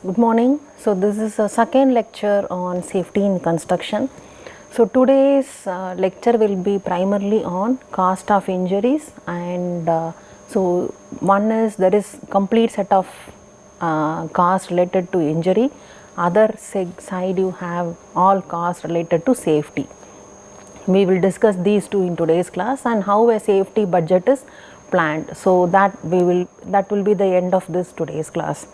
Good morning. So this is a second lecture on safety in construction. So today's lecture will be primarily on cost of injuries, and so one is there is complete set of costs related to injury. Other side you have all costs related to safety. We will discuss these two in today's class and how a safety budget is planned. So that will be the end of this today's class.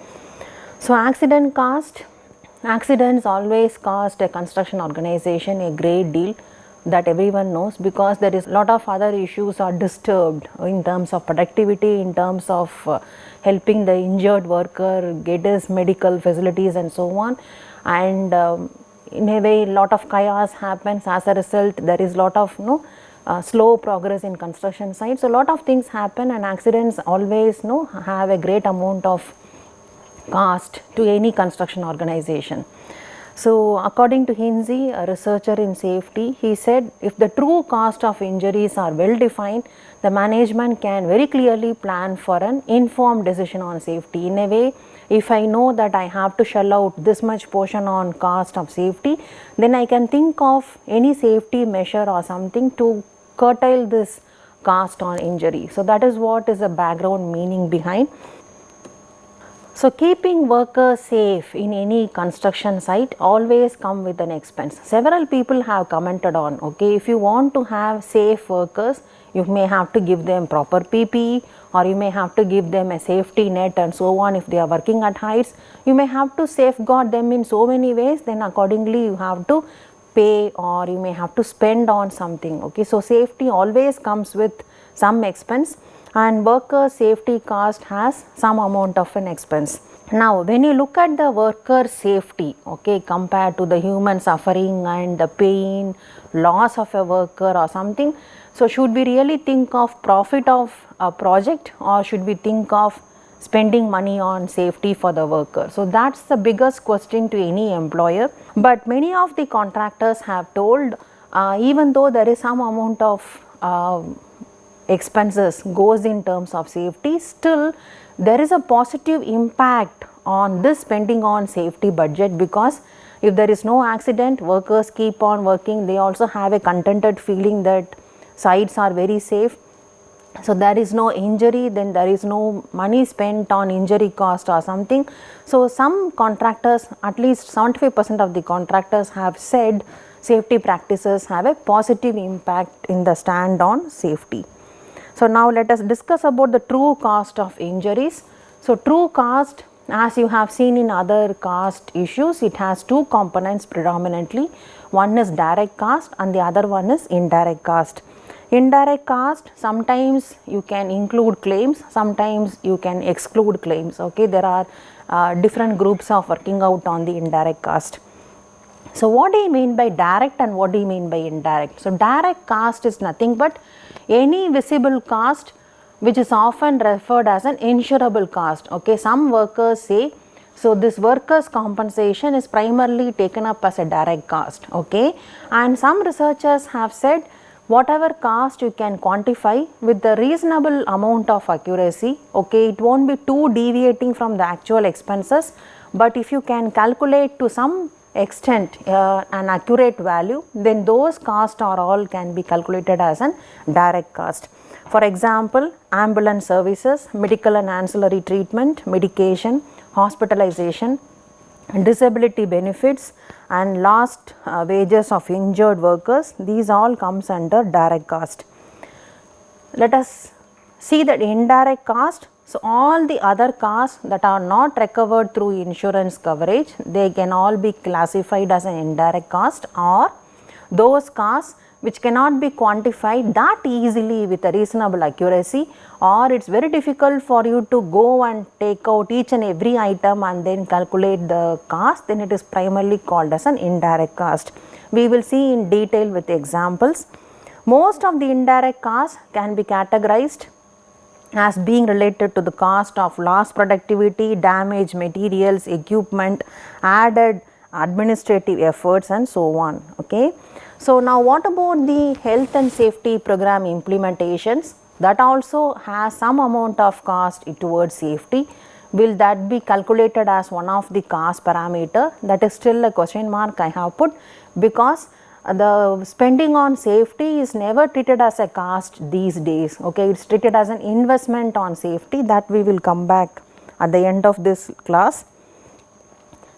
So accident cost. Accidents always cost a construction organization a great deal, that everyone knows, because there is a lot of other issues are disturbed in terms of productivity, in terms of helping the injured worker get his medical facilities and so on. And in a way, lot of chaos happens. As a result, there is lot of slow progress in construction site. So lot of things happen, and accidents always have a great amount of cost to any construction organization. So according to Hinsey, a researcher in safety, he said if the true cost of injuries are well defined, the management can very clearly plan for an informed decision on safety. In a way, if I know that I have to shell out this much portion on cost of safety, then I can think of any safety measure or something to curtail this cost on injury. So that is what is the background meaning behind. So keeping workers safe in any construction site always come with an expense. Several people have commented on, okay, if you want to have safe workers, you may have to give them proper PPE, or you may have to give them a safety net and so on. If they are working at heights, you may have to safeguard them in so many ways, then accordingly you have to pay, or you may have to spend on something. Okay, so safety always comes with some expense, and worker safety cost has some amount of an expense. Now when you look at the worker safety, okay, compared to the human suffering and the pain, loss of a worker or something, so should we really think of profit of a project, or should we think of spending money on safety for the worker? So that's the biggest question to any employer. But many of the contractors have told, even though there is some amount of expenses goes in terms of safety, still there is a positive impact on this spending on safety budget, because if there is no accident, workers keep on working, they also have a contented feeling that sites are very safe. So there is no injury, then there is no money spent on injury cost or something. So some contractors, at least 75% of the contractors have said safety practices have a positive impact in the stand on safety. So now let us discuss about the true cost of injuries. So true cost, as you have seen in other cost issues, it has two components predominantly. One is direct cost and the other one is indirect cost. Indirect cost, sometimes you can include claims, sometimes you can exclude claims. Okay, there are different groups of working out on the indirect cost. So what do you mean by direct and what do you mean by indirect? So direct cost is nothing but any visible cost which is often referred as an insurable cost. Okay, some workers say, so this workers compensation is primarily taken up as a direct cost. Okay, and some researchers have said whatever cost you can quantify with the reasonable amount of accuracy, okay, it won't be too deviating from the actual expenses, but if you can calculate to some extent an accurate value, then those costs are all can be calculated as an direct cost. For example, ambulance services, medical and ancillary treatment, medication, hospitalization, disability benefits and lost wages of injured workers, these all comes under direct cost. Let us see that indirect cost. So all the other costs that are not recovered through insurance coverage, they can all be classified as an indirect cost, or those costs which cannot be quantified that easily with a reasonable accuracy, or it's very difficult for you to go and take out each and every item and then calculate the cost, then it is primarily called as an indirect cost. We will see in detail with examples. Most of the indirect costs can be categorized as being related to the cost of lost productivity, damaged materials, equipment, added administrative efforts and so on. Okay. So now what about the health and safety program implementations? That also has some amount of cost towards safety. will that be calculated as one of the cost parameter? That is still a question mark I have put, because the spending on safety is never treated as a cost these days. Okay, it's treated as an investment on safety, that we will come back at the end of this class.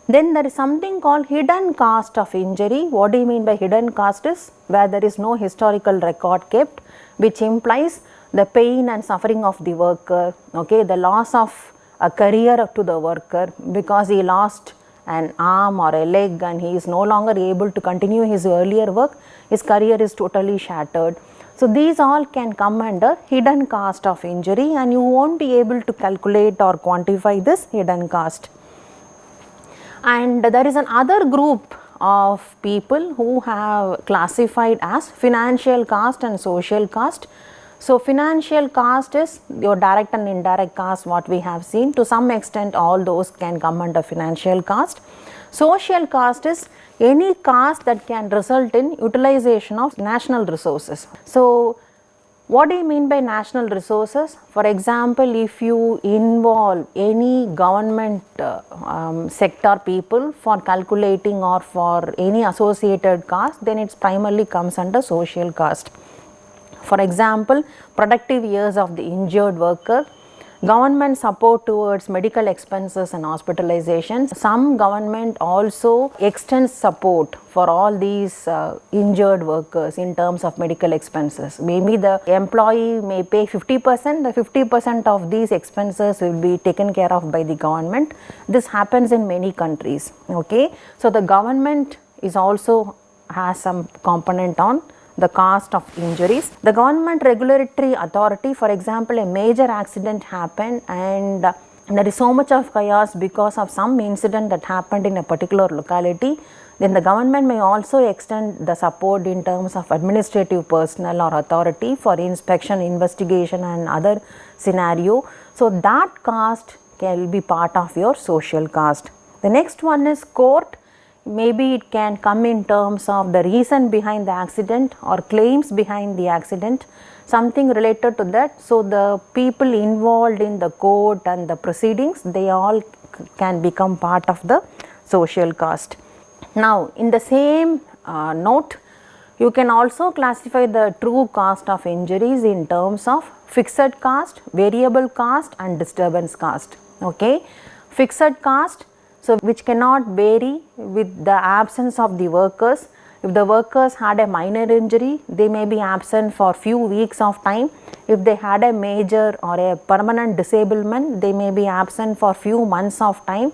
Then there is something called hidden cost of injury. What do you mean by hidden cost? Is where there is no historical record kept, which implies the pain and suffering of the worker, okay, the loss of a career to the worker because he lost an arm or a leg and he is no longer able to continue his earlier work, his career is totally shattered. So these all can come under hidden cost of injury, and you won't be able to calculate or quantify this hidden cost. And there is another group of people who have classified as financial cost and social cost. So financial cost is your direct and indirect cost, what we have seen. To some extent all those can come under financial cost. Social cost is any cost that can result in utilization of national resources. So what do you mean by national resources? For example, if you involve any government sector people for calculating or for any associated cost, then it primarily comes under social cost. For example, productive years of the injured worker, government support towards medical expenses and hospitalizations. Some government also extends support for all these injured workers in terms of medical expenses. Maybe the employee may pay 50%, the 50% of these expenses will be taken care of by the government. This happens in many countries. Okay, so the government is also has some component on the cost of injuries. The government regulatory authority, for example, a major accident happened and there is so much of chaos because of some incident that happened in a particular locality, then the government may also extend the support in terms of administrative personnel or authority for inspection, investigation and other scenario. So that cost can be part of your social cost. The next one is court. Maybe it can come in terms of the reason behind the accident or claims behind the accident, something related to that. So the people involved in the court and the proceedings, they all can become part of the social cost. Now in the same note, you can also classify the true cost of injuries in terms of fixed cost, variable cost and disturbance cost. Okay, fixed cost, so which cannot vary with the absence of the workers. If the workers had a minor injury, they may be absent for few weeks of time. If they had a major or a permanent disablement, they may be absent for few months of time.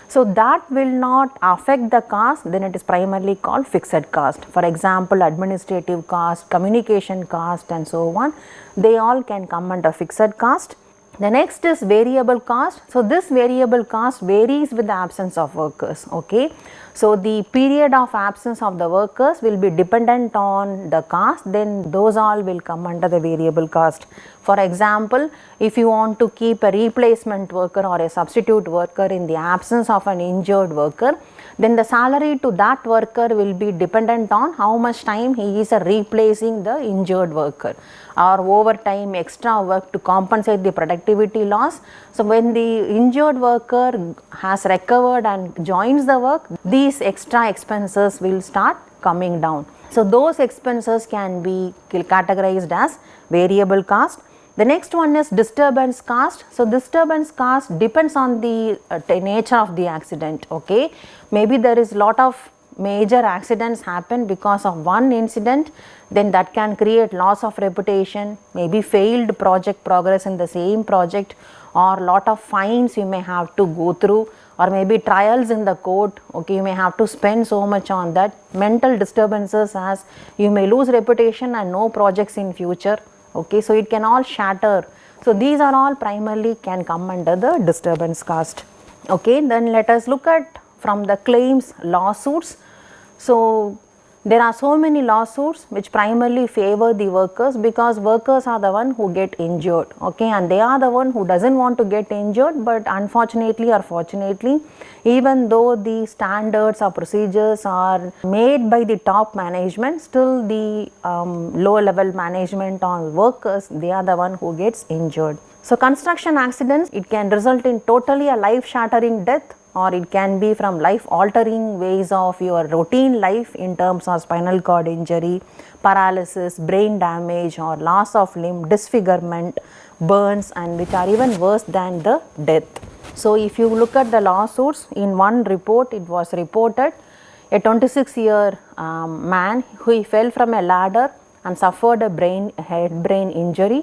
So that will not affect the cost, then it is primarily called fixed cost. For example, administrative cost, communication cost and so on, they all can come under fixed cost. The next is variable cost. So this variable cost varies with the absence of workers. Okay, so the period of absence of the workers will be dependent on the cost, then those all will come under the variable cost. For example, if you want to keep a replacement worker or a substitute worker in the absence of an injured worker, then the salary to that worker will be dependent on how much time he is replacing the injured worker, or overtime, extra work to compensate the productivity loss. So when the injured worker has recovered and joins the work, these extra expenses will start coming down. So those expenses can be categorized as variable cost. The next one is disturbance cost. So disturbance cost depends on the nature of the accident. Okay, maybe there is lot of major accidents happen because of one incident, then that can create loss of reputation, maybe failed project progress in the same project, or lot of fines you may have to go through, or maybe trials in the court. Okay, you may have to spend so much on that. Mental disturbances, as you may lose reputation and no projects in future. Okay, so it can all shatter. So these are all primarily can come under the disturbance cost. Okay, then let us look at from the claims lawsuits. So there are so many lawsuits which primarily favor the workers, because workers are the one who get injured. Okay, and they are the one who doesn't want to get injured, but unfortunately or fortunately, even though the standards or procedures are made by the top management, still the low level management or workers, they are the one who gets injured. So construction accidents, it can result in totally a life shattering death, or it can be from life altering ways of your routine life in terms of spinal cord injury, paralysis, brain damage, or loss of limb, disfigurement, burns, and which are even worse than the death. So if you look at the lawsuits, in one report it was reported a 26-year man who fell from a ladder and suffered a head brain injury,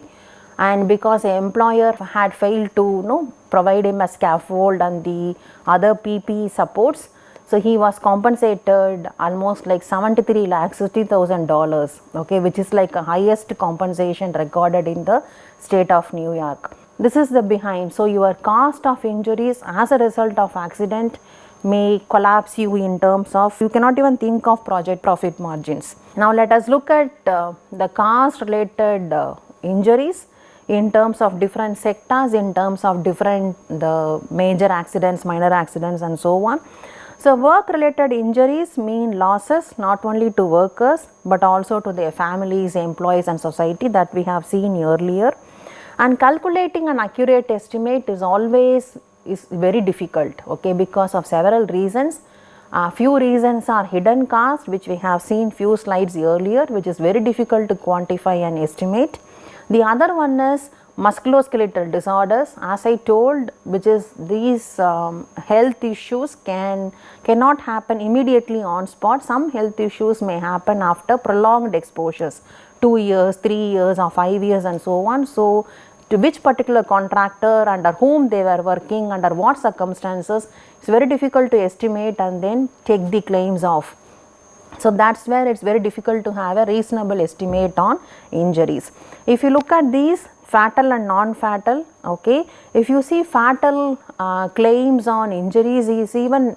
and because the employer had failed to provide him a scaffold and the other PPE supports, so he was compensated almost like 73 lakhs $60,000, okay, which is like a highest compensation recorded in the state of New York. This is the behind. So your cost of injuries as a result of accident may collapse you in terms of, you cannot even think of project profit margins. Now let us look at the cost related injuries in terms of different sectors, in terms of different the major accidents, minor accidents, and so on. So work related injuries mean losses not only to workers but also to their families, employees, and society, that we have seen earlier. And calculating an accurate estimate is very difficult, okay, because of several reasons. Few reasons are hidden cost, which we have seen few slides earlier, which is very difficult to quantify and estimate. The other one is musculoskeletal disorders, as I told, which is these health issues cannot happen immediately on spot. Some health issues may happen after prolonged exposures, 2 years, 3 years, or 5 years, and so on. So to which particular contractor, under whom they were working, under what circumstances, it's very difficult to estimate and then take the claims off. So that's where it's very difficult to have a reasonable estimate on injuries. If you look at these fatal and non-fatal, okay, if you see fatal claims on injuries is even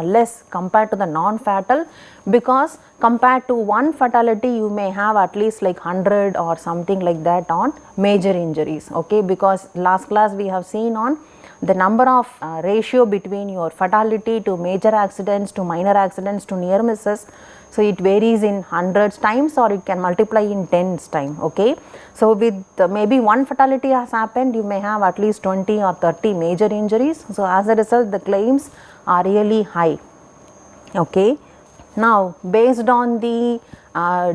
less compared to the non-fatal, because compared to one fatality you may have at least like 100 or something like that on major injuries, okay, because last class we have seen on the number of ratio between your fatality to major accidents to minor accidents to near misses. So it varies in hundreds times or it can multiply in tens time, okay. So with maybe one fatality has happened, you may have at least 20 or 30 major injuries. So as a result, the claims are really high, okay. Now based on the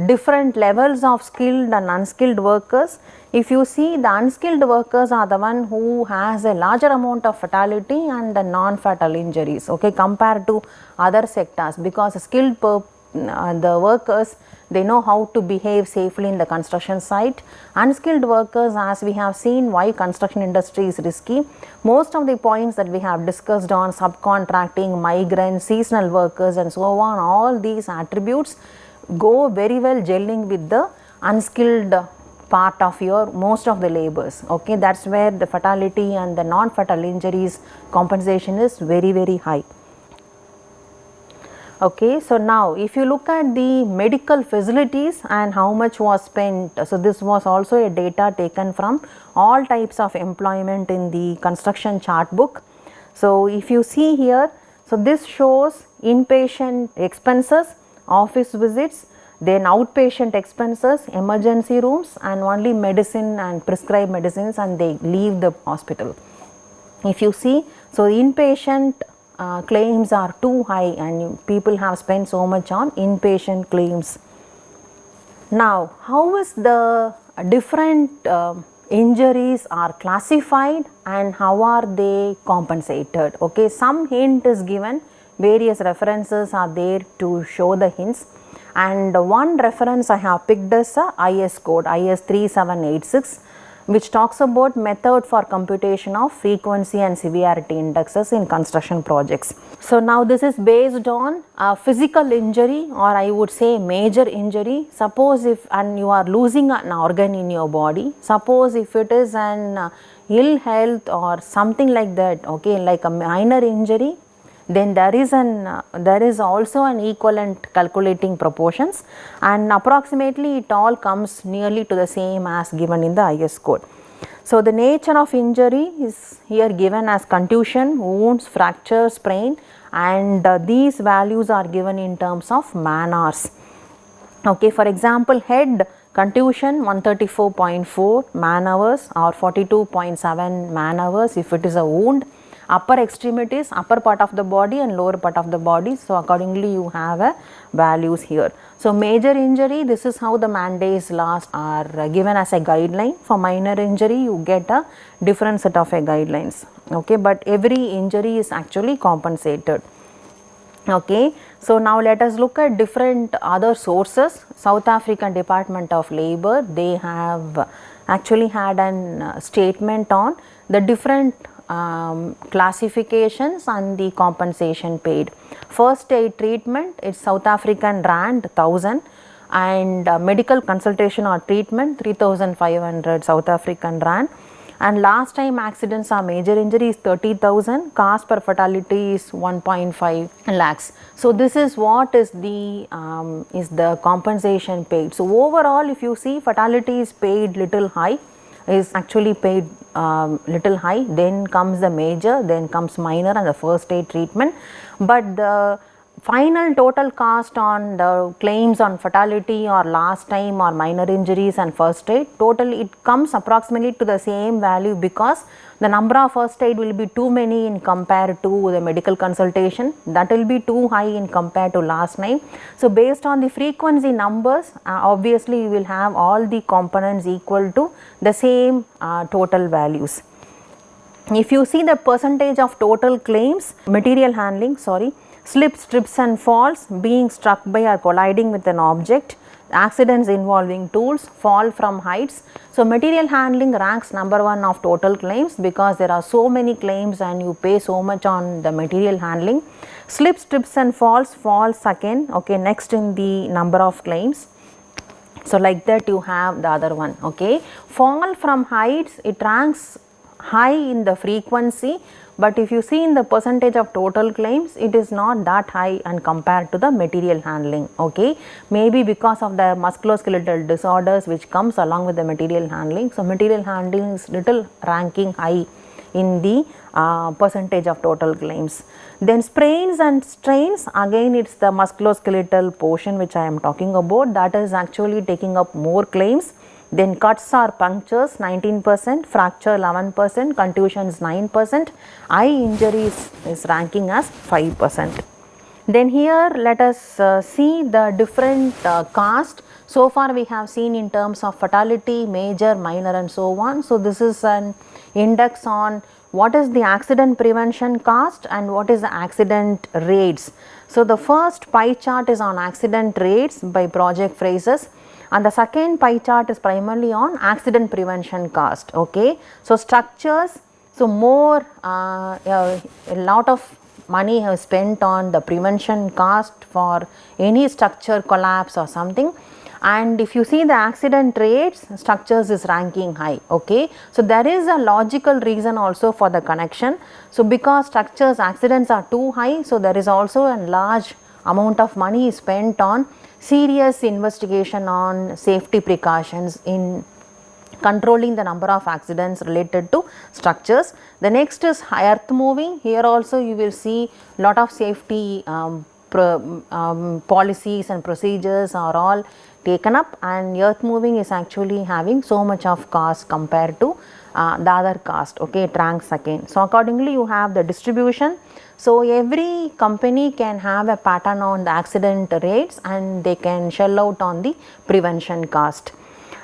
different levels of skilled and unskilled workers, if you see, the unskilled workers are the one who has a larger amount of fatality and the non-fatal injuries, okay, compared to other sectors, because skilled the workers, they know how to behave safely in the construction site. Unskilled workers, as we have seen why construction industry is risky, most of the points that we have discussed on subcontracting, migrants, seasonal workers, and so on, all these attributes go very well gelling with the unskilled part of your most of the labors, okay. That's where the fatality and the non-fatal injuries compensation is very, very high. Okay, so now if you look at the medical facilities and how much was spent, so this was also a data taken from all types of employment in the construction chart book. So if you see here, so this shows inpatient expenses, office visits, then outpatient expenses, emergency rooms, and only medicine and prescribed medicines, and they leave the hospital. If you see, so inpatient claims are too high and people have spent so much on inpatient claims. Now, how is the different injuries are classified and how are they compensated? Okay, some hint is given, various references are there to show the hints, and one reference I have picked is a IS code, IS 3786, which talks about method for computation of frequency and severity indexes in construction projects. So now this is based on a physical injury, or I would say major injury. Suppose if and you are losing an organ in your body, suppose if it is an ill health or something like that, okay, like a minor injury, then there is also an equivalent calculating proportions, and approximately it all comes nearly to the same as given in the IS code. So the nature of injury is here given as contusion, wounds, fracture, sprain, and these values are given in terms of man hours. Okay, for example, head contusion 134.4 man hours or 42.7 man hours if it is a wound, upper extremities, upper part of the body and lower part of the body. So, accordingly you have a values here. So, major injury, this is how the man days lost are given as a guideline. For minor injury you get a different set of guidelines, okay, but every injury is actually compensated. Okay. So, now let us look at different other sources. South African Department of Labour, they have actually had an statement on the different classifications and the compensation paid. First aid treatment, it's South African Rand 1000, and medical consultation or treatment 3500 South African Rand, and last time accidents or major injury is 30,000, cost per fatality is 1.5 lakhs. So, this is what is the compensation paid. So, overall if you see, fatality is paid little high, is actually paid little high, then comes the major, then comes minor and the first aid treatment, but the final total cost on the claims on fatality or last time or minor injuries and first aid, total it comes approximately to the same value, because the number of first aid will be too many in compared to the medical consultation, that will be too high in compared to last time. So, based on the frequency numbers, obviously you will have all the components equal to the same total values. If you see the percentage of total claims, material handling, slips, trips and falls, being struck by or colliding with an object, accidents involving tools, fall from heights. So, material handling ranks number 1 of total claims, because there are so many claims and you pay so much on the material handling. Slips, trips and falls second, okay, next in the number of claims. So, like that you have the other one, okay. Fall from heights, it ranks high in the frequency, but if you see in the percentage of total claims, it is not that high and compared to the material handling, okay. Maybe because of the musculoskeletal disorders which comes along with the material handling. So, material handling is little ranking high in the percentage of total claims. Then sprains and strains, again it is the musculoskeletal portion which I am talking about, that is actually taking up more claims. Then cuts or punctures 19%, fracture 11%, contusions 9%, eye injuries is ranking as 5%. Then here let us see the different cost. So far we have seen in terms of fatality, major, minor and so on. So, this is an index on what is the accident prevention cost and what is the accident rates. So, the first pie chart is on accident rates by project phrases, and the second pie chart is primarily on accident prevention cost, okay. So, structures, so more a lot of money has spent on the prevention cost for any structure collapse or something, and if you see the accident rates, structures is ranking high, okay. So, there is a logical reason also for the connection. So, because structures accidents are too high, so there is also a large amount of money spent on serious investigation on safety precautions in controlling the number of accidents related to structures. The next is earth moving. Here also you will see lot of safety policies and procedures are all taken up, and earth moving is actually having so much of cost compared to the other cost, okay, it ranks second. So, accordingly you have the distribution. So, every company can have a pattern on the accident rates and they can shell out on the prevention cost.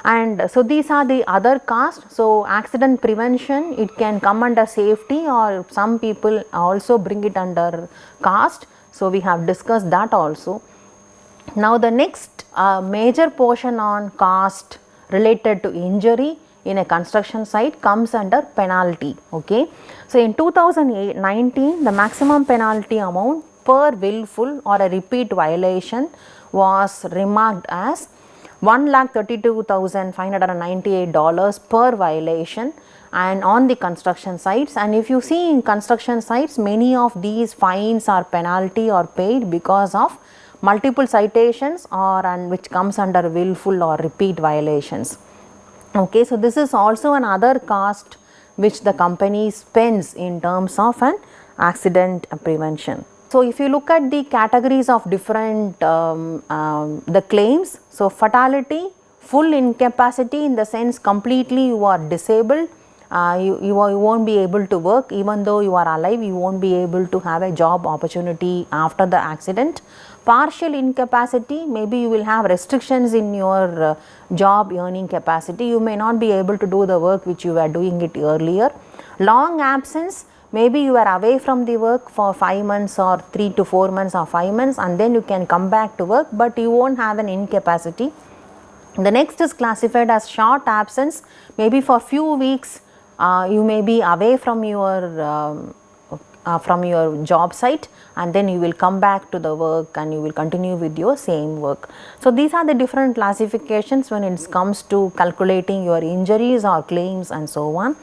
And so, these are the other costs. So, accident prevention, it can come under safety, or some people also bring it under cost. So, we have discussed that also. Now, the next major portion on cost related to injury in a construction site comes under penalty, okay. So, in 2019 the maximum penalty amount per willful or a repeat violation was remarked as $1,32,598 per violation and on the construction sites. And if you see in construction sites, many of these fines or penalty are paid because of multiple citations or and which comes under willful or repeat violations. Okay, so this is also another cost which the company spends in terms of an accident prevention. So, if you look at the categories of different the claims, so fatality full incapacity in the sense completely you are disabled, you won't be able to work. Even though you are alive, you won't be able to have a job opportunity after the accident. Partial incapacity, maybe you will have restrictions in your job earning capacity. You may not be able to do the work which you were doing it earlier. Long absence, maybe you are away from the work for 5 months or 3 to 4 months or 5 months, and then you can come back to work, but you won't have an incapacity. The next is classified as short absence. Maybe for few weeks you may be away from your job site, and then you will come back to the work and you will continue with your same work. So these are the different classifications when it comes to calculating your injuries or claims and so on.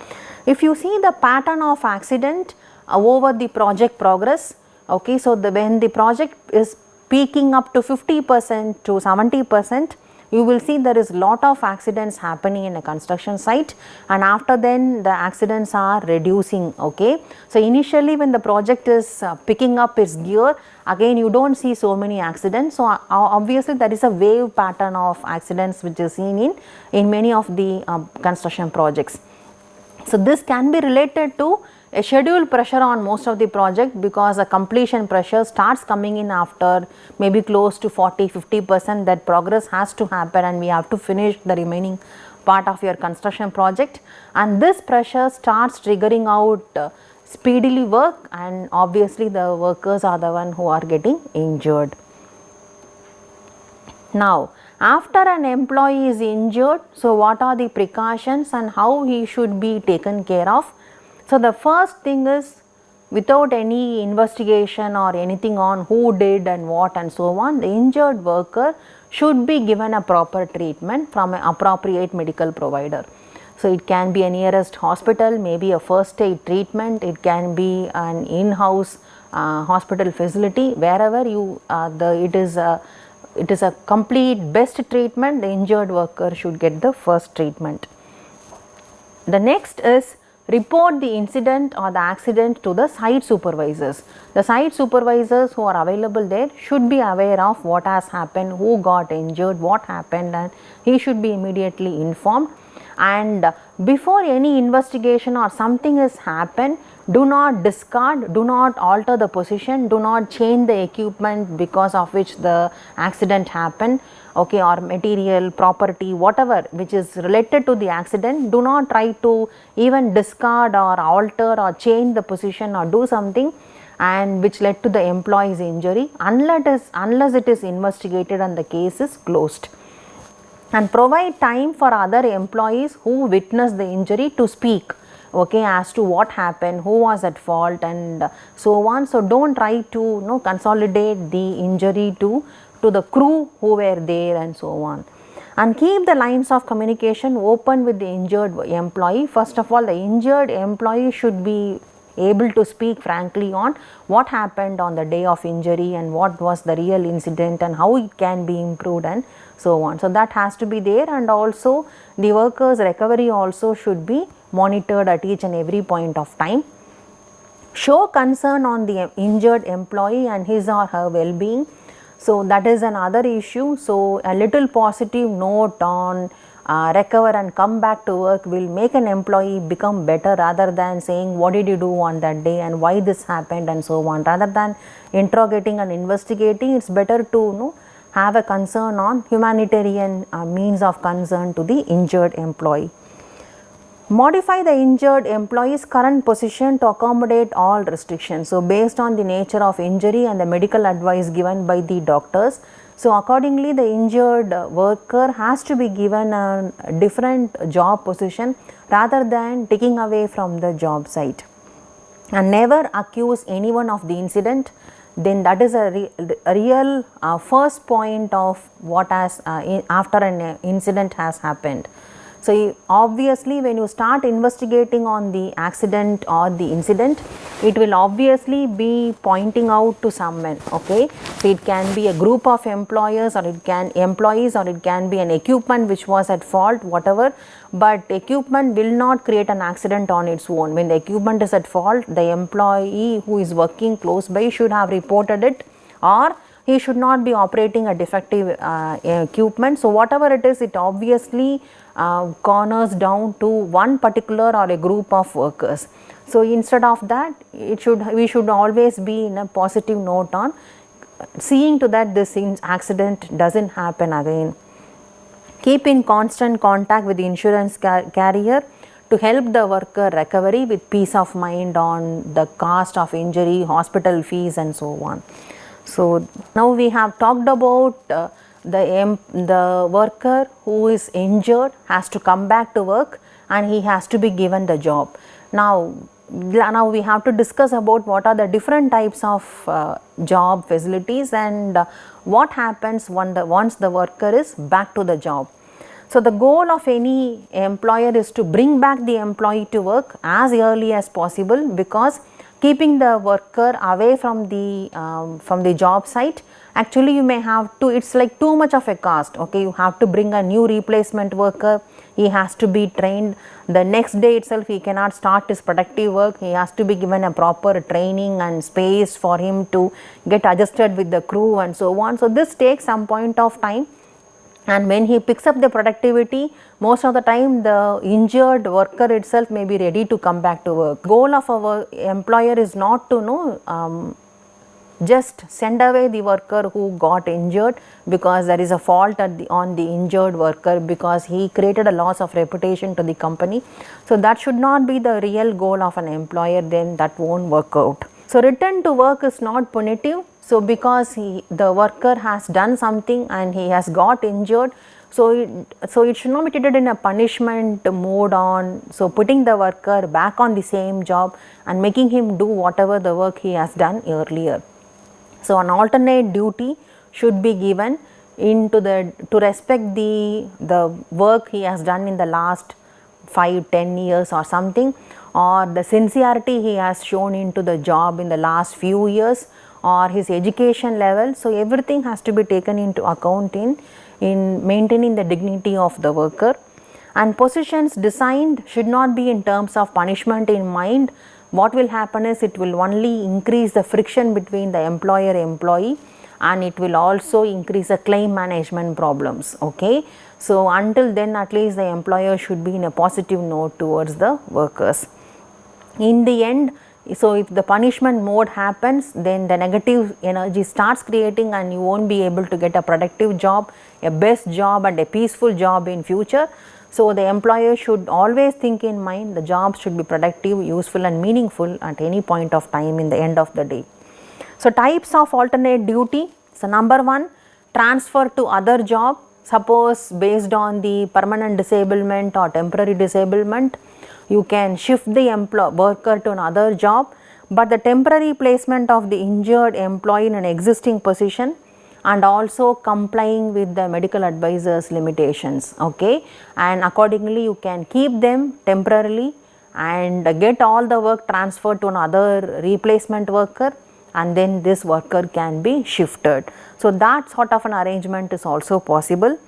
If you see the pattern of accident over the project progress, okay, so when the project is peaking up to 50% to 70%, you will see there is lot of accidents happening in a construction site, and after then the accidents are reducing. Okay, so initially when the project is picking up its gear, again you don't see so many accidents. So obviously there is a wave pattern of accidents which is seen in many of the construction projects. So this can be related to a schedule pressure on most of the project, because a completion pressure starts coming in after maybe close to 40-50%, that progress has to happen and we have to finish the remaining part of your construction project, and this pressure starts triggering out speedily work, and obviously the workers are the one who are getting injured. Now, after an employee is injured, so what are the precautions and how he should be taken care of? So the first thing is, without any investigation or anything on who did and what and so on, the injured worker should be given a proper treatment from an appropriate medical provider. So it can be a nearest hospital, maybe a first aid treatment, it can be an in-house hospital facility, wherever it is a complete best treatment, the injured worker should get the first treatment. The next is, report the incident or the accident to the site supervisors. The site supervisors who are available there should be aware of what has happened, who got injured, what happened, and he should be immediately informed. And before any investigation or something has happened, do not discard, do not alter the position, do not change the equipment because of which the accident happened, okay, or material, property, whatever which is related to the accident. Do not try to even discard or alter or change the position or do something and which led to the employee's injury, unless it is investigated and the case is closed. And provide time for other employees who witnessed the injury to speak, okay, as to what happened, who was at fault and so on. So don't try to consolidate the injury to the crew who were there and so on. And keep the lines of communication open with the injured employee. First of all, the injured employee should be able to speak frankly on what happened on the day of injury and what was the real incident and how it can be improved and so on. So that has to be there, and also the workers' recovery also should be monitored at each and every point of time. Show concern on the injured employee and his or her well-being. So that is another issue. So a little positive note on recover and come back to work will make an employee become better, rather than saying what did you do on that day and why this happened and so on. Rather than interrogating and investigating, it's better to have a concern on humanitarian means of concern to the injured employee. Modify the injured employee's current position to accommodate all restrictions. So based on the nature of injury and the medical advice given by the doctors, so accordingly the injured worker has to be given a different job position rather than taking away from the job site. And never accuse anyone of the incident. Then that is a real first point of what has after an incident has happened. So obviously when you start investigating on the accident or the incident, it will obviously be pointing out to someone, okay. So it can be a group of employees or it can be an equipment which was at fault, whatever, but equipment will not create an accident on its own. When the equipment is at fault, the employee who is working close by should have reported it, or he should not be operating a defective equipment. So whatever it is, it obviously corners down to one particular or a group of workers. So instead of that, we should always be in a positive note on seeing to that this accident doesn't happen again. Keep in constant contact with the insurance carrier to help the worker recovery with peace of mind on the cost of injury, hospital fees and so on. So now we have talked about the worker who is injured has to come back to work and he has to be given the job. Now we have to discuss about what are the different types of job facilities and what happens once the worker is back to the job. So the goal of any employer is to bring back the employee to work as early as possible, because keeping the worker away from the job site, actually you may have to, it's like too much of a cost. Okay, you have to bring a new replacement worker, he has to be trained. The next day itself he cannot start his productive work, he has to be given a proper training and space for him to get adjusted with the crew and so on. So this takes some point of time, and when he picks up the productivity, most of the time the injured worker itself may be ready to come back to work. Goal of our employer is not to just send away the worker who got injured because there is a fault on the injured worker because he created a loss of reputation to the company. So that should not be the real goal of an employer, then that won't work out. So return to work is not punitive. So because the worker has done something and he has got injured, so it should not be treated in a punishment mode on, so putting the worker back on the same job and making him do whatever the work he has done earlier. So an alternate duty should be given to respect the work he has done in the last 5-10 years or something, or the sincerity he has shown into the job in the last few years, or his education level. So everything has to be taken into account in maintaining the dignity of the worker. And positions designed should not be in terms of punishment in mind. What will happen is it will only increase the friction between the employer-employee, and it will also increase the claim management problems. Okay, so until then at least the employer should be in a positive note towards the workers. In the end, so if the punishment mode happens, then the negative energy starts creating and you won't be able to get a productive job, a best job and a peaceful job in future. So the employer should always think in mind the job should be productive, useful and meaningful at any point of time in the end of the day. So types of alternate duty. So number 1, transfer to other job. Suppose based on the permanent disablement or temporary disablement, you can shift the worker to another job, but the temporary placement of the injured employee in an existing position and also complying with the medical advisor's limitations. Okay, and accordingly you can keep them temporarily and get all the work transferred to another replacement worker, and then this worker can be shifted. So that sort of an arrangement is also possible.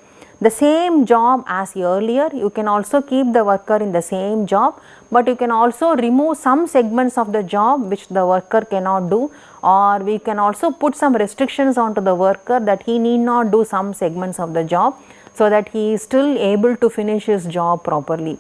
The same job as earlier, you can also keep the worker in the same job, but you can also remove some segments of the job which the worker cannot do, or we can also put some restrictions onto the worker that he need not do some segments of the job so that he is still able to finish his job properly.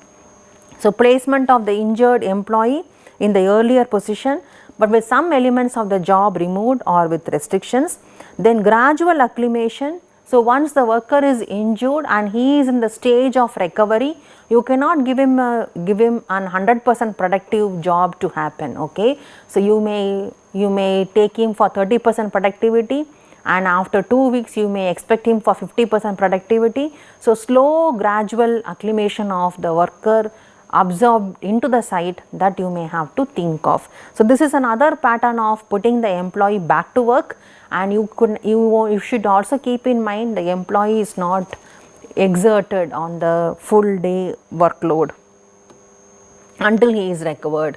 So placement of the injured employee in the earlier position, but with some elements of the job removed or with restrictions. Then gradual acclimation. So once the worker is injured and he is in the stage of recovery, you cannot give him an 100% productive job to happen. Okay, so you may take him for 30% productivity, and after 2 weeks you may expect him for 50% productivity. So slow gradual acclimation of the worker absorbed into the site, that you may have to think of. So this is another pattern of putting the employee back to work, and you should also keep in mind the employee is not exerted on the full day workload until he is recovered.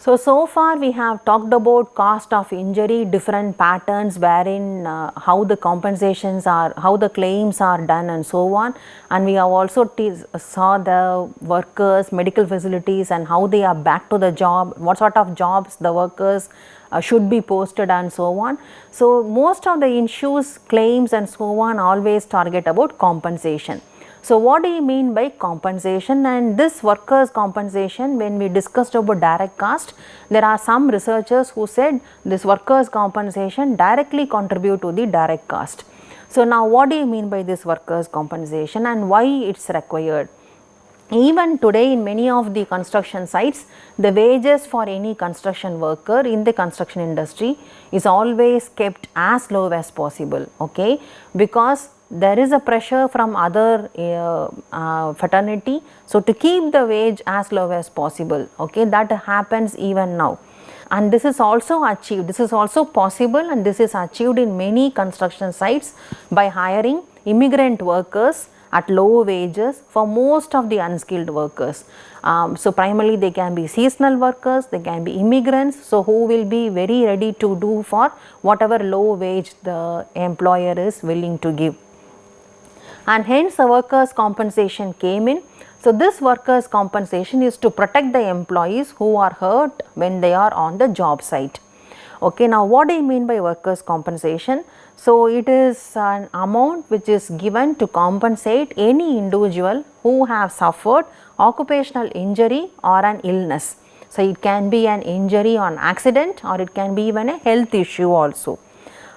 So far we have talked about cost of injury, different patterns wherein how the compensations are, how the claims are done and so on, and we have also saw the workers, medical facilities and how they are back to the job, what sort of jobs the workers should be posted and so on. So most of the issues, claims and so on always target about compensation. So what do you mean by compensation? And this workers' compensation, when we discussed about direct cost, there are some researchers who said this workers' compensation directly contribute to the direct cost. So now what do you mean by this workers' compensation and why it's required? Even today in many of the construction sites, the wages for any construction worker in the construction industry is always kept as low as possible, okay, because there is a pressure from other fraternity. So to keep the wage as low as possible, okay, that happens even now. And this is also achieved, this is also possible, and this is achieved in many construction sites by hiring immigrant workers at low wages for most of the unskilled workers. So primarily they can be seasonal workers, they can be immigrants, so who will be very ready to do for whatever low wage the employer is willing to give. And hence the workers' compensation came in. So this workers' compensation is to protect the employees who are hurt when they are on the job site. Okay, now what do you mean by workers' compensation? So it is an amount which is given to compensate any individual who have suffered occupational injury or an illness. So it can be an injury on accident or it can be even a health issue also.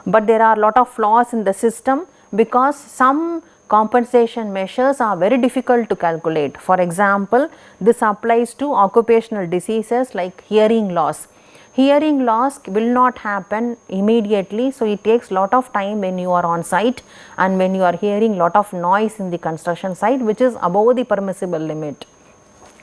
But there are a lot of flaws in the system because some compensation measures are very difficult to calculate. For example, this applies to occupational diseases like hearing loss. Hearing loss will not happen immediately, so it takes lot of time when you are on site and when you are hearing lot of noise in the construction site which is above the permissible limit,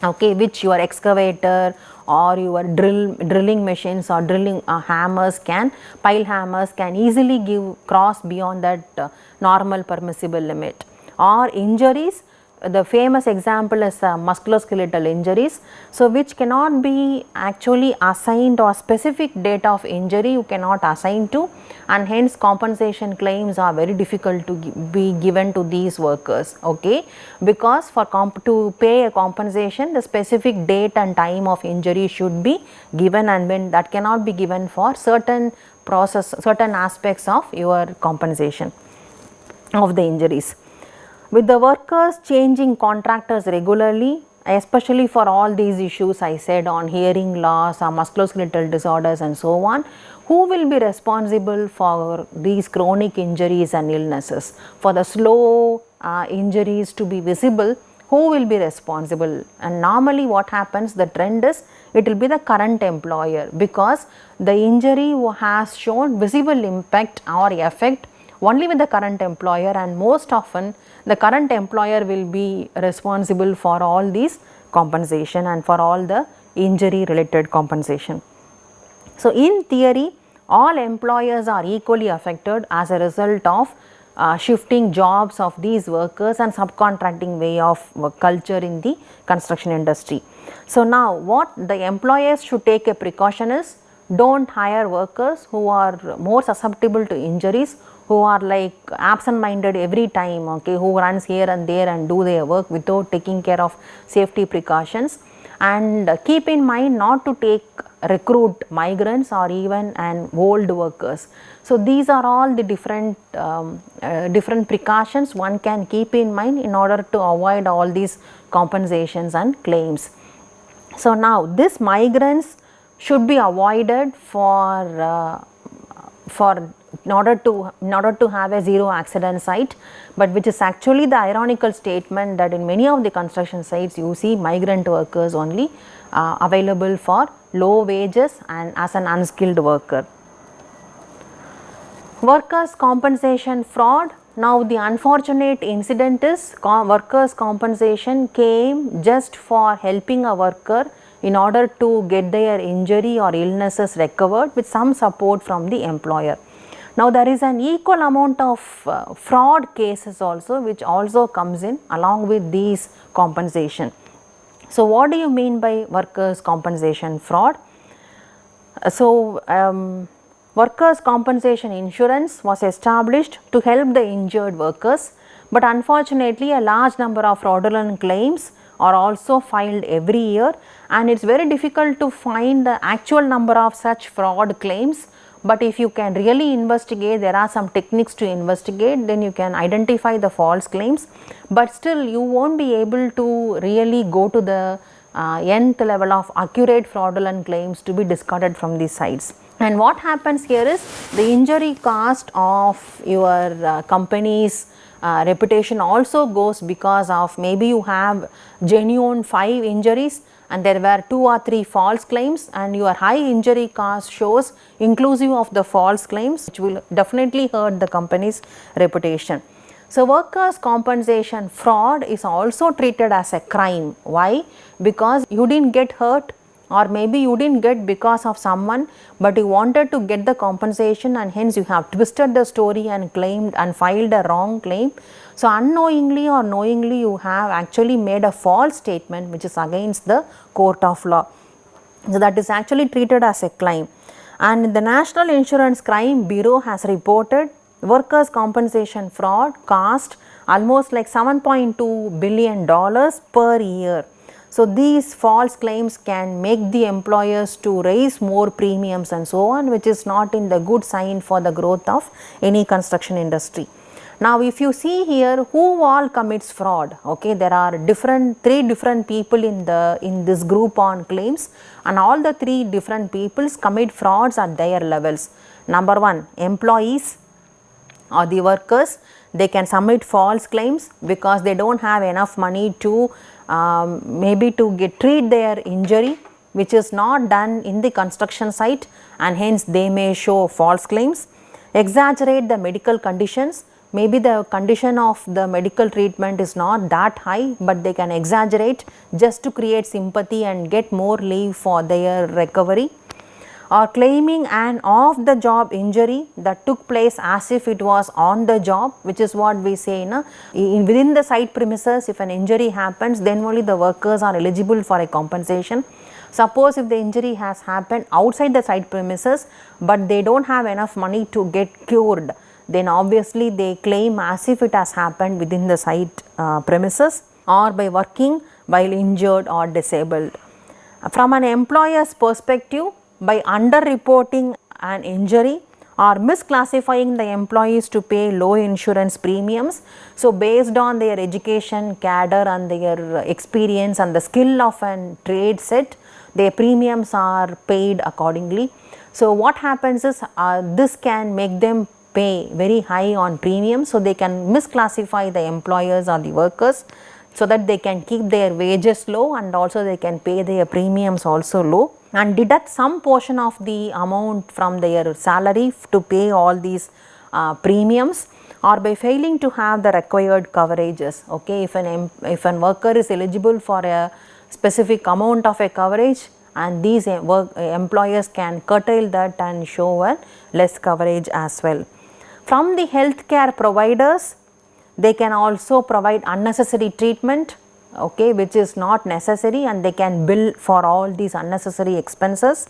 okay, which your excavator or your drilling machines or drilling hammers can, pile hammers can easily cross beyond that normal permissible limit. Or injuries, the famous example is musculoskeletal injuries, so which cannot be actually assigned or specific date of injury you cannot assign to, and hence compensation claims are very difficult to be given to these workers, okay, because for to pay a compensation the specific date and time of injury should be given, and when that cannot be given for certain certain aspects of your compensation of the injuries. With the workers changing contractors regularly, especially for all these issues I said on hearing loss or musculoskeletal disorders and so on, who will be responsible for these chronic injuries and illnesses? For the slow injuries to be visible, who will be responsible? And normally what happens, the trend is it will be the current employer, because the injury has shown visible impact or effect only with the current employer, and most often the current employer will be responsible for all these compensation and for all the injury related compensation. So in theory, all employers are equally affected as a result of shifting jobs of these workers and subcontracting way of culture in the construction industry. So now what the employers should take a precaution is, don't hire workers who are more susceptible to injuries, who are like absent-minded every time, okay, who runs here and there and do their work without taking care of safety precautions. And keep in mind not to recruit migrants or even old workers. So these are all the different precautions one can keep in mind in order to avoid all these compensations and claims. So now these migrants should be avoided in order to have a zero accident site, but which is actually the ironical statement that in many of the construction sites you see migrant workers only available for low wages and as an unskilled worker. Workers' compensation fraud. Now the unfortunate incident is workers' compensation came just for helping a worker in order to get their injury or illnesses recovered with some support from the employer. Now there is an equal amount of fraud cases also which also comes in along with these compensation. So what do you mean by workers' compensation fraud? Workers' compensation insurance was established to help the injured workers, but unfortunately a large number of fraudulent claims are also filed every year, and it is very difficult to find the actual number of such fraud claims. But if you can really investigate, there are some techniques to investigate, then you can identify the false claims, but still you won't be able to really go to the nth level of accurate fraudulent claims to be discarded from these sites. And what happens here is the injury cost of your company's reputation also goes because of maybe you have genuine 5 injuries and there were 2 or 3 false claims, and your high injury cost shows inclusive of the false claims, which will definitely hurt the company's reputation. So, workers' compensation fraud is also treated as a crime. Why? Because you didn't get hurt, or maybe you didn't get because of someone, but you wanted to get the compensation, and hence you have twisted the story and claimed and filed a wrong claim. So, unknowingly or knowingly you have actually made a false statement which is against the court of law. So, that is actually treated as a crime. And the National Insurance Crime Bureau has reported workers' compensation fraud cost almost like $7.2 billion per year. So, these false claims can make the employers to raise more premiums and so on, which is not in the good sign for the growth of any construction industry. Now, if you see here who all commits fraud, okay, there are 3 different people in this group on claims, and all the 3 different peoples commit frauds at their levels. Number 1, employees or the workers, they can submit false claims because they don't have enough money to maybe to treat their injury, which is not done in the construction site, and hence they may show false claims. Exaggerate the medical conditions, maybe the condition of the medical treatment is not that high, but they can exaggerate just to create sympathy and get more leave for their recovery. Or claiming an off the job injury that took place as if it was on the job, which is what we say within the site premises. If an injury happens, then only the workers are eligible for a compensation. Suppose if the injury has happened outside the site premises, but they don't have enough money to get cured, then obviously they claim as if it has happened within the site premises or by working while injured or disabled. From an employer's perspective, by underreporting an injury or misclassifying the employees to pay low insurance premiums. So, based on their education, cadre and their experience and the skill of an trade set, their premiums are paid accordingly. So, what happens is this can make them pay very high on premiums. So, they can misclassify the employers or the workers so that they can keep their wages low, and also they can pay their premiums also low, and deduct some portion of the amount from their salary to pay all these premiums, or by failing to have the required coverages. Okay, if an worker is eligible for a specific amount of a coverage, and these employers can curtail that and show a less coverage as well. From the healthcare providers, they can also provide unnecessary treatment, okay, which is not necessary, and they can bill for all these unnecessary expenses,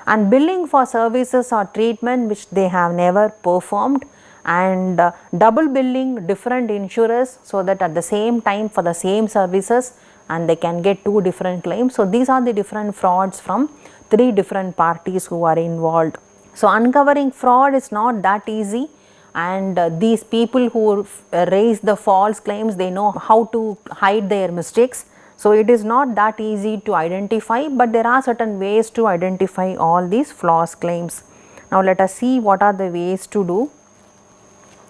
and billing for services or treatment which they have never performed, and double billing different insurers so that at the same time for the same services, and they can get 2 different claims. So, these are the different frauds from 3 different parties who are involved. So, uncovering fraud is not that easy, and these people who raise the false claims, they know how to hide their mistakes. So, it is not that easy to identify, but there are certain ways to identify all these false claims. Now, let us see what are the ways to do.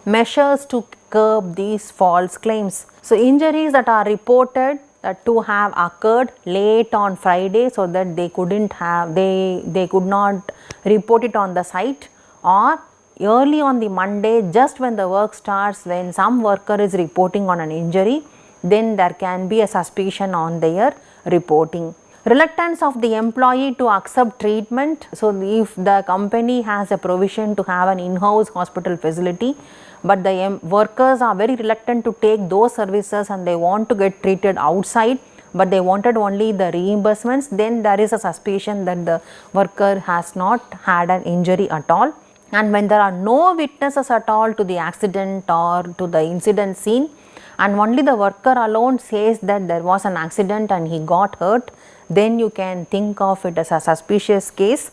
Measures to curb these false claims. So, injuries that are reported to have occurred late on Friday, so that they could not report it on the site, or early on the Monday, just when the work starts, when some worker is reporting on an injury, then there can be a suspicion on their reporting. Reluctance of the employee to accept treatment. So, if the company has a provision to have an in-house hospital facility, but the workers are very reluctant to take those services and they want to get treated outside, but they wanted only the reimbursements, then there is a suspicion that the worker has not had an injury at all. And when there are no witnesses at all to the accident or to the incident scene, and only the worker alone says that there was an accident and he got hurt, then you can think of it as a suspicious case.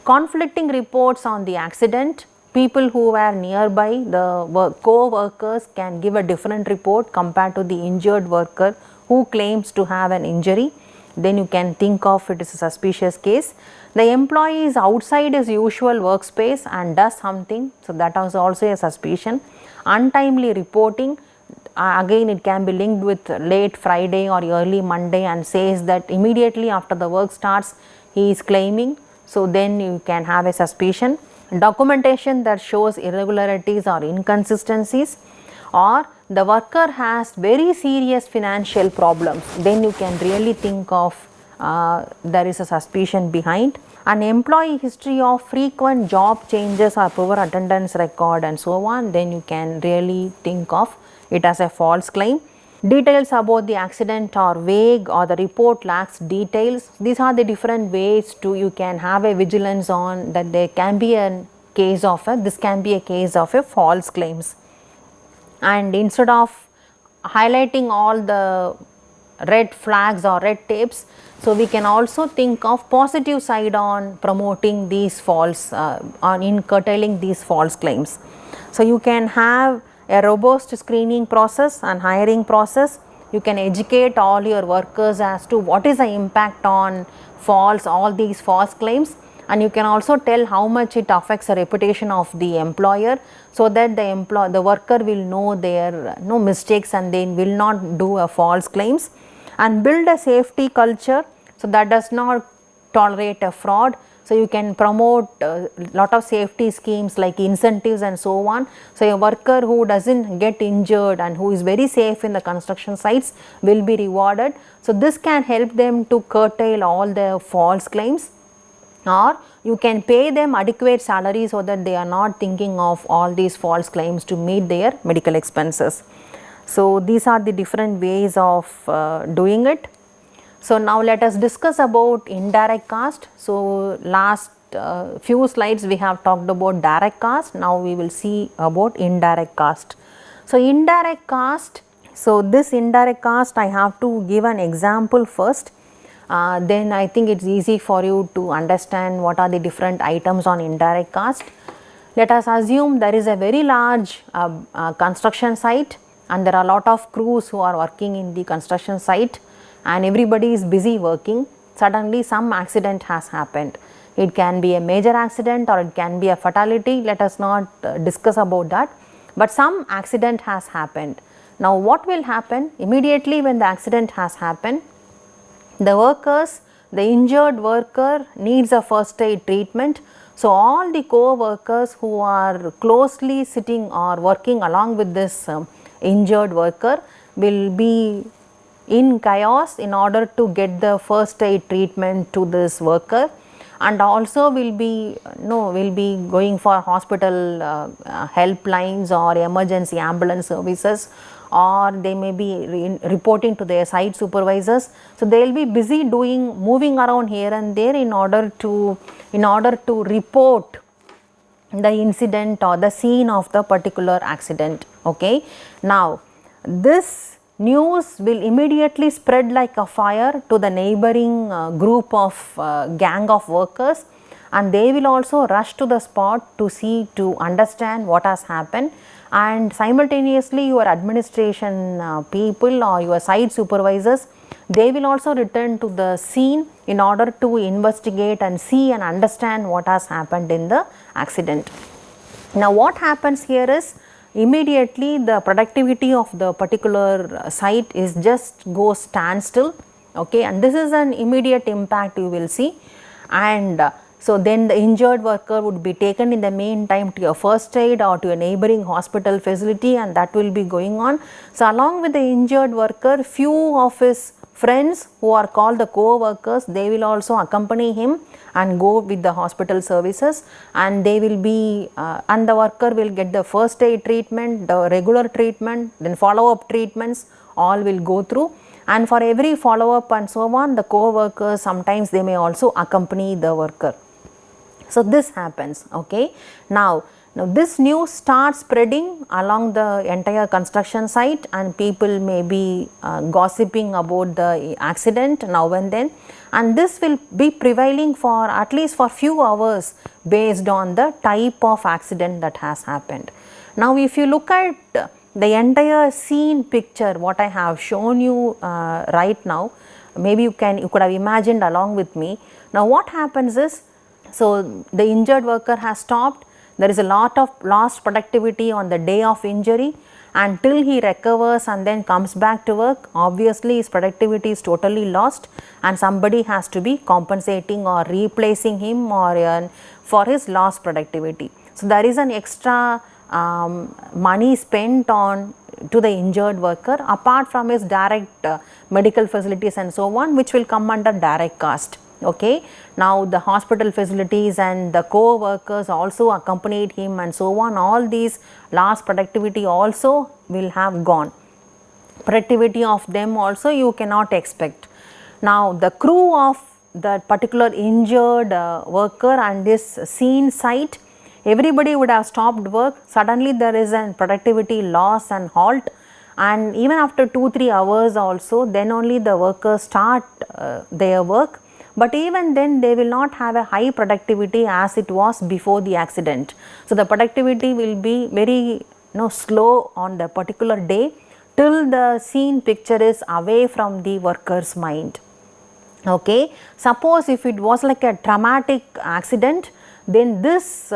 Conflicting reports on the accident, people who were nearby, the co-workers can give a different report compared to the injured worker who claims to have an injury, then you can think of it as a suspicious case. The employee is outside his usual workspace and does something, so that is also a suspicion. Untimely reporting, again it can be linked with late Friday or early Monday and says that immediately after the work starts he is claiming, so then you can have a suspicion. Documentation that shows irregularities or inconsistencies, or the worker has very serious financial problems, then you can really think of there is a suspicion behind. An employee history of frequent job changes or poor attendance record and so on, then you can really think of it as a false claim. Details about the accident are vague or the report lacks details. These are the different ways to you can have a vigilance on that there can be a case of this can be a case of a false claims. And instead of highlighting all the red flags or red tapes, so we can also think of positive side on promoting these false on in curtailing these false claims. So you can have a robust screening process and hiring process. You can educate all your workers as to what is the impact on all these false claims, and you can also tell how much it affects the reputation of the employer, so that the worker will know their mistakes and they will not do a false claims. And build a safety culture, so that does not tolerate a fraud. So you can promote lot of safety schemes like incentives and so on. So a worker who doesn't get injured and who is very safe in the construction sites will be rewarded. So this can help them to curtail all the false claims, or you can pay them adequate salary so that they are not thinking of all these false claims to meet their medical expenses. So these are the different ways of doing it. So now let us discuss about indirect cost. So last few slides we have talked about direct cost, now we will see about indirect cost. So indirect cost, so this indirect cost I have to give an example first, then I think it is easy for you to understand what are the different items on indirect cost. Let us assume there is a very large construction site and there are a lot of crews who are working in the construction site and everybody is busy working. Suddenly some accident has happened. It can be a major accident or it can be a fatality, let us not discuss about that, but some accident has happened. Now what will happen immediately when the accident has happened? The injured worker needs a first aid treatment. So all the co-workers who are closely sitting or working along with this injured worker will be in chaos in order to get the first aid treatment to this worker, and also will be going for hospital helplines or emergency ambulance services, or they may be reporting to their site supervisors. So they will be busy moving around here and there in order to report the incident or the scene of the particular accident. Okay. Now this news will immediately spread like a fire to the neighboring group of gang of workers, and they will also rush to the spot to understand what has happened, and simultaneously your administration people or your site supervisors, they will also return to the scene in order to investigate and see and understand what has happened in the accident. Now what happens here is immediately the productivity of the particular site is just goes standstill, okay, and this is an immediate impact you will see. And so then the injured worker would be taken in the meantime to a first aid or to a neighboring hospital facility, and that will be going on. So along with the injured worker, few of his friends who are called the co-workers, they will also accompany him and go with the hospital services, and they will be and the worker will get the first aid treatment, the regular treatment, then follow up treatments, all will go through, and for every follow up and so on, the co-workers sometimes they may also accompany the worker. So this happens. Okay. Now this news starts spreading along the entire construction site, and people may be gossiping about the accident now and then, and this will be prevailing for at least for few hours based on the type of accident that has happened. Now if you look at the entire scene picture what I have shown you right now, maybe you could have imagined along with me. Now what happens is, so the injured worker has stopped, there is a lot of lost productivity on the day of injury, until he recovers and then comes back to work, obviously his productivity is totally lost, and somebody has to be compensating or replacing him or for his lost productivity. So there is an extra money spent on to the injured worker apart from his direct medical facilities and so on, which will come under direct cost. Okay. Now the hospital facilities and the co-workers also accompanied him and so on, all these lost productivity also will have gone. Productivity of them also you cannot expect. Now the crew of that particular injured worker and this scene site, everybody would have stopped work. Suddenly there is a productivity loss and halt, and even after 2-3 hours also, then only the workers start their work. But even then they will not have a high productivity as it was before the accident. So the productivity will be very slow on the particular day till the scene picture is away from the worker's mind. Okay. Suppose if it was like a traumatic accident, then this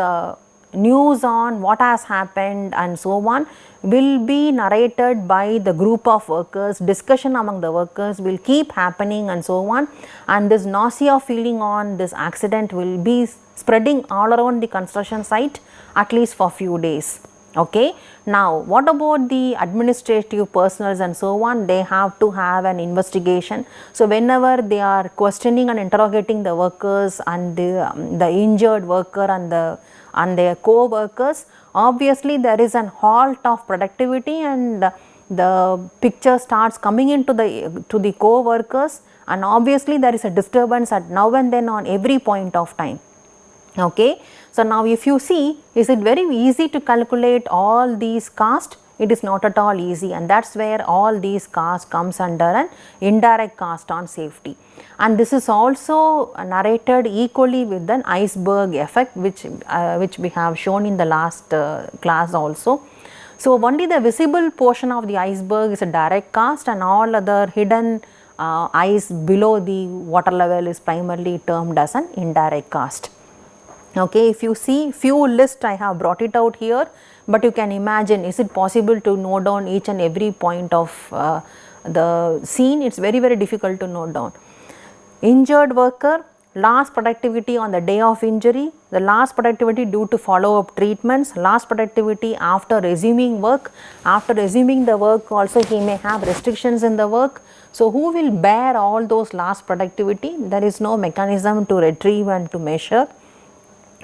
news on what has happened and so on will be narrated by the group of workers, discussion among the workers will keep happening and so on, and this nausea feeling on this accident will be spreading all around the construction site at least for few days. Okay. Now what about the administrative personnel and so on? They have to have an investigation. So whenever they are questioning and interrogating the workers and the injured worker and their co-workers, obviously there is an halt of productivity, and the picture starts coming into the co-workers, and obviously there is a disturbance at now and then on every point of time. Okay. So now if you see, is it very easy to calculate all these costs? It is not at all easy, and that is where all these costs comes under an indirect cost on safety. And this is also narrated equally with an iceberg effect, which we have shown in the last class also. So only the visible portion of the iceberg is a direct cost, and all other hidden ice below the water level is primarily termed as an indirect cost. Okay, if you see few list I have brought it out here, but you can imagine, is it possible to note down each and every point of the scene? It is very difficult to note down. Injured worker, lost productivity on the day of injury, the lost productivity due to follow up treatments, lost productivity after resuming work. After resuming the work also he may have restrictions in the work. So who will bear all those lost productivity? There is no mechanism to retrieve and to measure.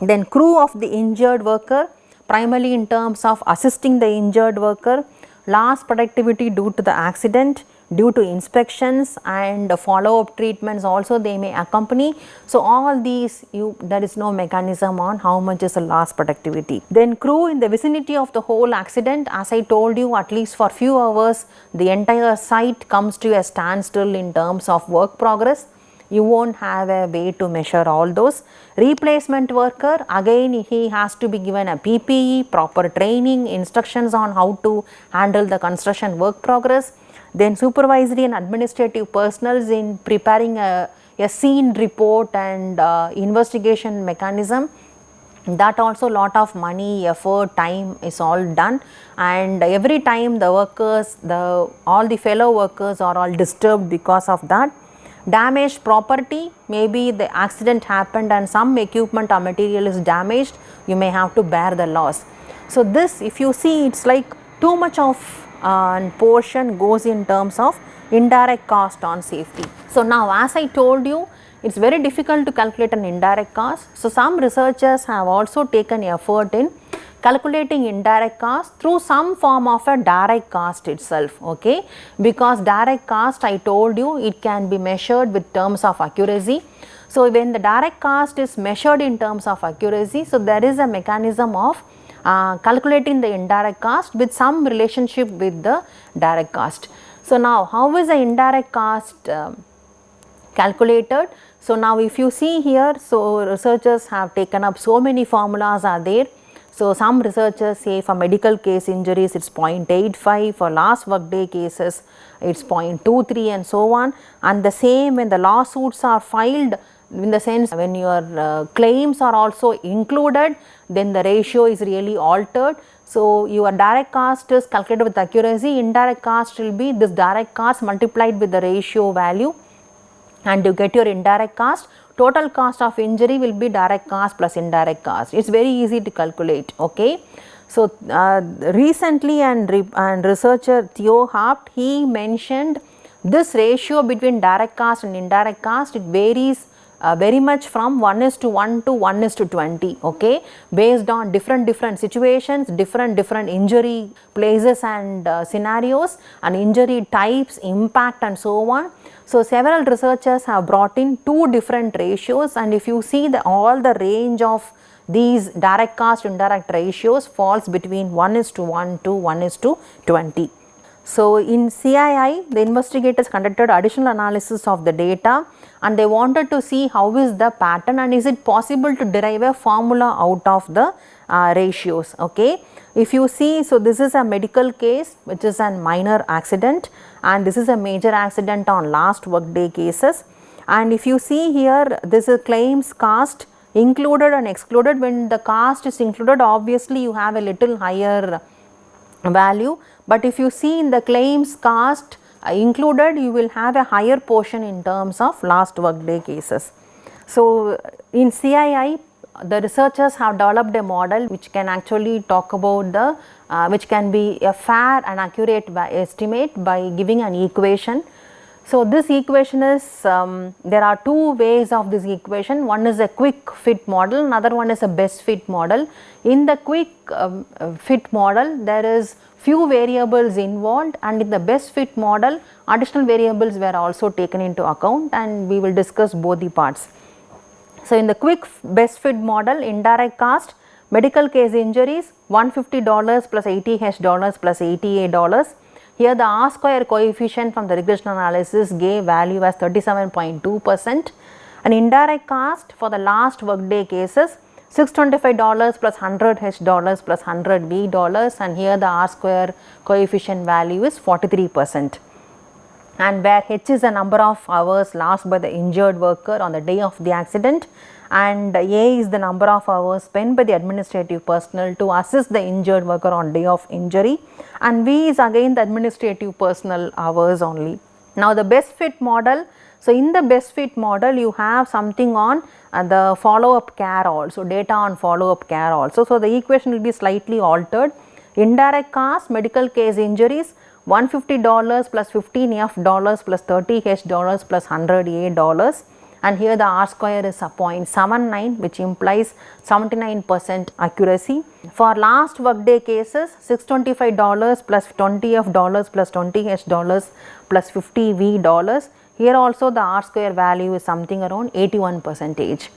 Then crew of the injured worker, primarily in terms of assisting the injured worker, lost productivity due to the accident, due to inspections and follow up treatments also they may accompany. So all these there is no mechanism on how much is the lost productivity. Then crew in the vicinity of the whole accident, as I told you, at least for few hours the entire site comes to a standstill in terms of work progress. You won't have a way to measure all those. Replacement worker, again he has to be given a PPE, proper training, instructions on how to handle the construction work progress. Then supervisory and administrative personnel in preparing a scene report and investigation mechanism. That also lot of money, effort, time is all done, and every time the workers, all the fellow workers are all disturbed because of that. Damaged property, maybe the accident happened and some equipment or material is damaged, you may have to bear the loss. So this, if you see, it's like too much of portion goes in terms of indirect cost on safety. So now as I told you, it's very difficult to calculate an indirect cost. So some researchers have also taken effort in calculating indirect cost through some form of a direct cost itself, okay, because direct cost, I told you, it can be measured with terms of accuracy. So when the direct cost is measured in terms of accuracy, so there is a mechanism of calculating the indirect cost with some relationship with the direct cost. So now how is the indirect cost calculated? So now if you see here, so researchers have taken up so many formulas are there. So some researchers say for medical case injuries it's 0.85, for last workday cases it's 0.23 and so on, and the same when the lawsuits are filed, in the sense when your claims are also included, then the ratio is really altered. So your direct cost is calculated with accuracy, indirect cost will be this direct cost multiplied with the ratio value, and you get your indirect cost. Total cost of injury will be direct cost plus indirect cost. It's very easy to calculate, okay. So recently and researcher Theo Haupt, he mentioned this ratio between direct cost and indirect cost, it varies very much from 1:1 to 1:20, okay, based on different situations, different injury places and scenarios and injury types, impact and so on. So several researchers have brought in two different ratios, and if you see all the range of these direct cost indirect ratios falls between 1:1 to 1:20. So in CII, the investigators conducted additional analysis of the data, and they wanted to see how is the pattern and is it possible to derive a formula out of the ratios, okay. If you see, so this is a medical case which is a minor accident, and this is a major accident on last workday cases, and if you see here, this is claims cost included and excluded. When the cost is included, obviously you have a little higher value, but if you see in the claims cost included, you will have a higher portion in terms of last workday cases. So in CII, the researchers have developed a model which can actually talk about the which can be a fair and accurate estimate by giving an equation. So this equation is, there are two ways of this equation. One is a quick fit model, another one is a best fit model. In the quick fit model, there is few variables involved, and in the best fit model, additional variables were also taken into account, and we will discuss both the parts. So in the quick best fit model, indirect cost, medical case injuries, $150 plus $80 plus $88. Here the R square coefficient from the regression analysis gave value as 37.2%, and indirect cost for the last workday cases, $625 plus $100 plus $100, and here the R square coefficient value is 43%, and where H is the number of hours lost by the injured worker on the day of the accident, and A is the number of hours spent by the administrative personnel to assist the injured worker on day of injury, and V is again the administrative personnel hours only. Now the best fit model, so in the best fit model you have something on the follow up care also, data on follow up care also. So the equation will be slightly altered. Indirect cost, medical case injuries, $150 plus $15F plus $30H plus $100A, and here the R square is a 0.79, which implies 79% accuracy. For last workday cases, $625 plus $20F plus $20H plus $50V. Here also the R square value is something around 81%.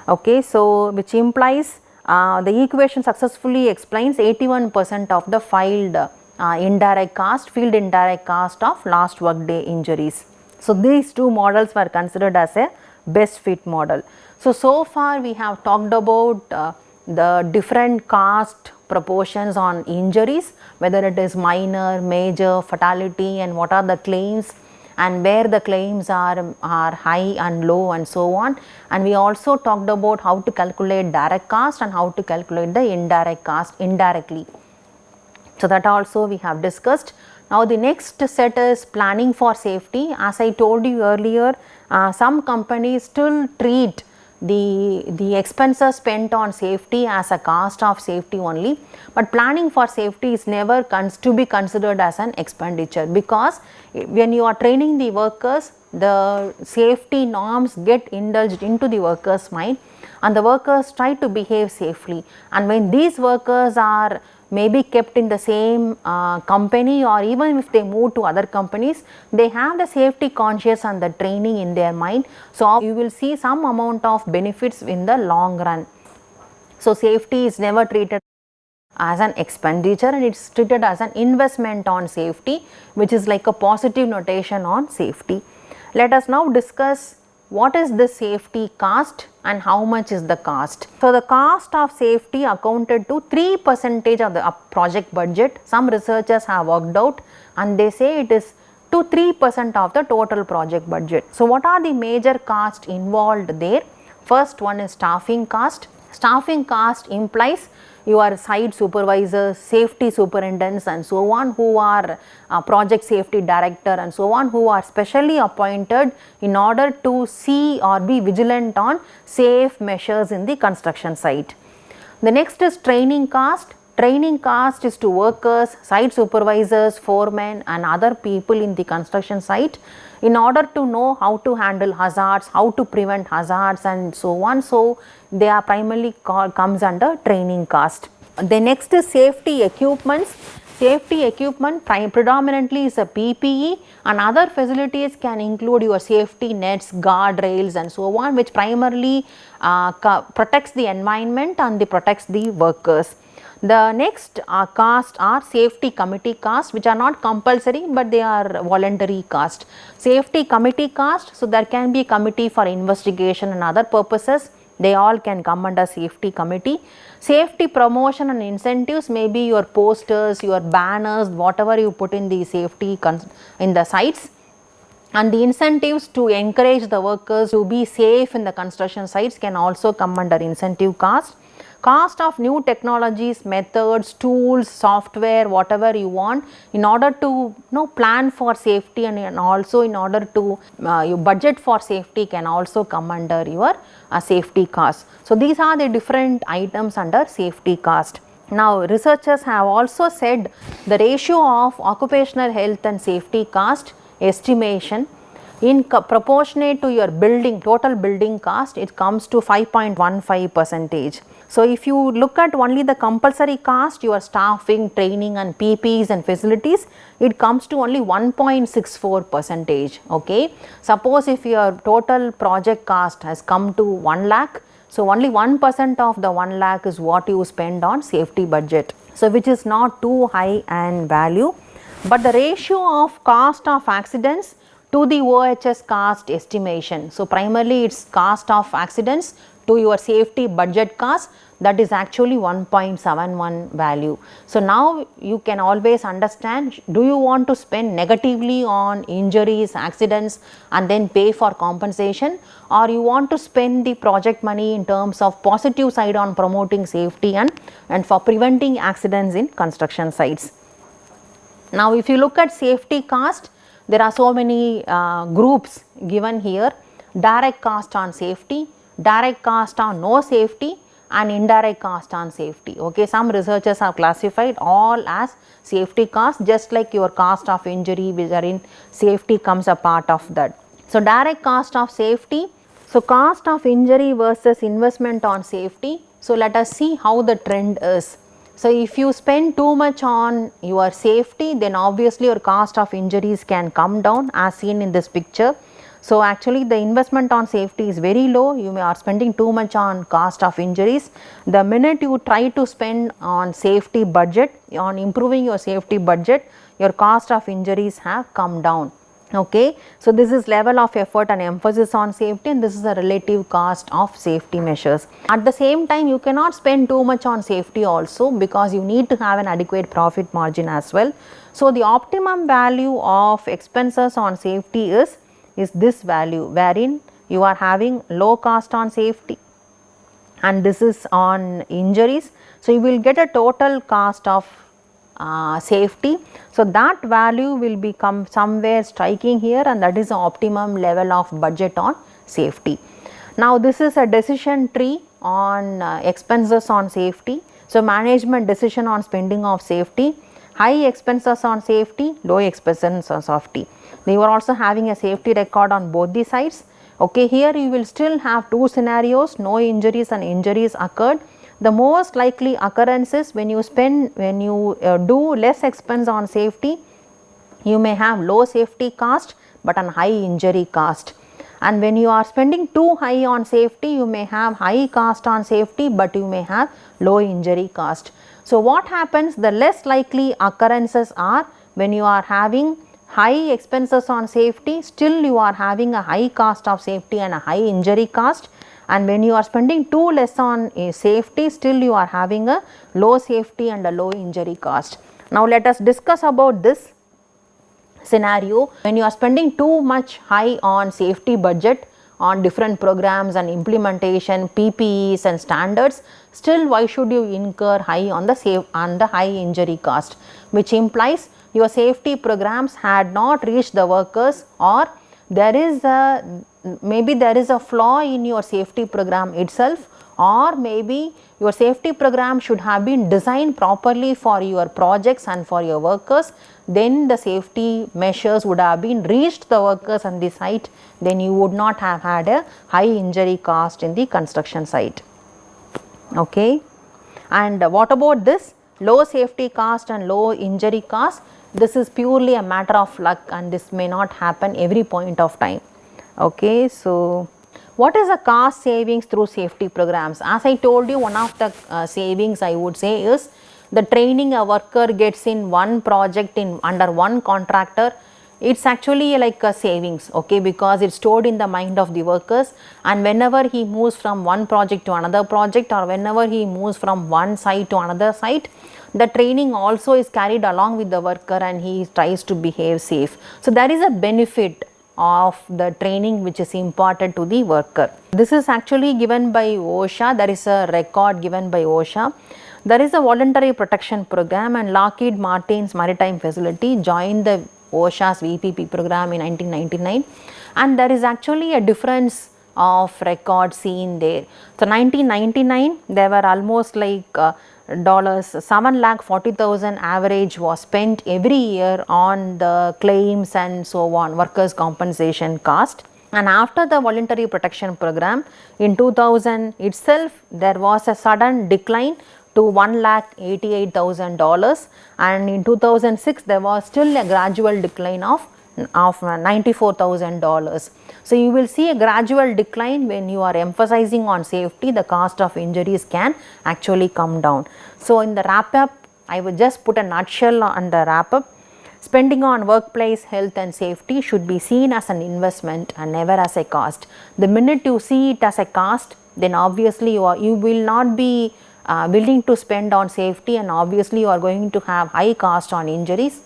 Okay, so which implies the equation successfully explains 81% of the filed indirect cost, field indirect cost of last workday injuries. So these two models were considered as a best fit model. So far we have talked about the different cost proportions on injuries, whether it is minor, major, fatality, and what are the claims, and where the claims are high and low and so on. And we also talked about how to calculate direct cost and how to calculate the indirect cost indirectly. So that also we have discussed. Now the next set is planning for safety. As I told you earlier, some companies still treat the expenses spent on safety as a cost of safety only, but planning for safety is never to be considered as an expenditure, because when you are training the workers, the safety norms get indulged into the workers' mind, and the workers try to behave safely. And when these workers are maybe kept in the same company, or even if they move to other companies, they have the safety conscious and the training in their mind. So you will see some amount of benefits in the long run. So safety is never treated as an expenditure, and it's treated as an investment on safety, which is like a positive notation on safety. Let us now discuss what is the safety cost and how much is the cost. So the cost of safety accounted to 3% of the project budget. Some researchers have worked out and they say it is to 3% of the total project budget. So what are the major costs involved there? First one is staffing cost. Staffing cost implies your site supervisors, safety superintendents and so on, who are project safety director and so on, who are specially appointed in order to see or be vigilant on safe measures in the construction site. The next is training cost. Training cost is to workers, site supervisors, foremen and other people in the construction site in order to know how to handle hazards, how to prevent hazards and so on. So they are primarily comes under training cost. The next is safety equipments. Safety equipment predominantly is a PPE, and other facilities can include your safety nets, guardrails and so on, which primarily protects the environment and protects the workers. The next cost are safety committee costs, which are not compulsory but they are voluntary cost. Safety committee cost, so there can be a committee for investigation and other purposes. They all can come under safety committee. Safety promotion and incentives may be your posters, your banners, whatever you put in the safety in the sites. And the incentives to encourage the workers to be safe in the construction sites can also come under incentive cost. Cost of new technologies, methods, tools, software, whatever you want in order to plan for safety and also in order to you budget for safety can also come under your safety cost. So these are the different items under safety cost. Now researchers have also said the ratio of occupational health and safety cost estimation in proportionate to your building, total building cost, it comes to 5.15%. So if you look at only the compulsory cost, your staffing, training and PPEs and facilities, it comes to only 1.64%. Okay. Suppose if your total project cost has come to 1 lakh, so only 1% of the 1 lakh is what you spend on safety budget. So which is not too high in value, but the ratio of cost of accidents to the OHS cost estimation. So primarily it's cost of accidents to your safety budget cost, that is actually 1.71 value. So now you can always understand, do you want to spend negatively on injuries, accidents and then pay for compensation, or you want to spend the project money in terms of positive side on promoting safety and for preventing accidents in construction sites. Now if you look at safety cost, there are so many groups given here: direct cost on safety, direct cost on no safety and indirect cost on safety. Okay, some researchers have classified all as safety cost, just like your cost of injury wherein safety comes a part of that. So direct cost of safety, so cost of injury versus investment on safety. So let us see how the trend is. So if you spend too much on your safety, then obviously your cost of injuries can come down as seen in this picture. So actually the investment on safety is very low, you are spending too much on cost of injuries. The minute you try to spend on safety budget, on improving your safety budget, your cost of injuries have come down. Okay, so this is level of effort and emphasis on safety, and this is the relative cost of safety measures. At the same time, you cannot spend too much on safety also, because you need to have an adequate profit margin as well. So the optimum value of expenses on safety is this value, wherein you are having low cost on safety and this is on injuries. So you will get a total cost of safety. So that value will become somewhere striking here, and that is the optimum level of budget on safety. Now this is a decision tree on expenses on safety. So management decision on spending of safety: high expenses on safety, low expenses on safety. You are also having a safety record on both the sides. Okay, here you will still have two scenarios, no injuries and injuries occurred. The most likely occurrence is when you do less expense on safety, you may have low safety cost but an high injury cost. And when you are spending too high on safety, you may have high cost on safety but you may have low injury cost. So what happens, the less likely occurrences are when you are having high expenses on safety, still you are having a high cost of safety and a high injury cost. And when you are spending too less on safety, still you are having a low safety and a low injury cost. Now let us discuss about this scenario. When you are spending too much high on safety budget on different programs and implementation, PPEs and standards, still why should you incur high on the high injury cost, which implies your safety programs had not reached the workers, or maybe there is a flaw in your safety program itself, or maybe your safety program should have been designed properly for your projects and for your workers, then the safety measures would have been reached the workers on the site, then you would not have had a high injury cost in the construction site. Okay. And what about this low safety cost and low injury cost? This is purely a matter of luck and this may not happen every point of time. Okay. So what is the cost savings through safety programs? As I told you, one of the savings I would say is the training a worker gets in one project under one contractor. It's actually like a savings, okay, because it's stored in the mind of the workers, and whenever he moves from one project to another project, or whenever he moves from one site to another site, the training also is carried along with the worker and he tries to behave safe. So there is a benefit of the training which is imparted to the worker. This is actually given by OSHA. There is a record given by OSHA. There is a voluntary protection program, and Lockheed Martin's maritime facility joined the OSHA's VPP program in 1999, and there is actually a difference of record seen there. So 1999 there were almost like $7,40,000 average was spent every year on the claims and so on, workers' compensation cost. And after the voluntary protection program in 2000 itself, there was a sudden decline to $1,88,000, and in 2006 there was still a gradual decline of $94,000. So you will see a gradual decline when you are emphasizing on safety, the cost of injuries can actually come down. So in the wrap up, I would just put a nutshell on the wrap up. Spending on workplace health and safety should be seen as an investment and never as a cost. The minute you see it as a cost, then obviously you will not be willing to spend on safety, and obviously you are going to have high cost on injuries.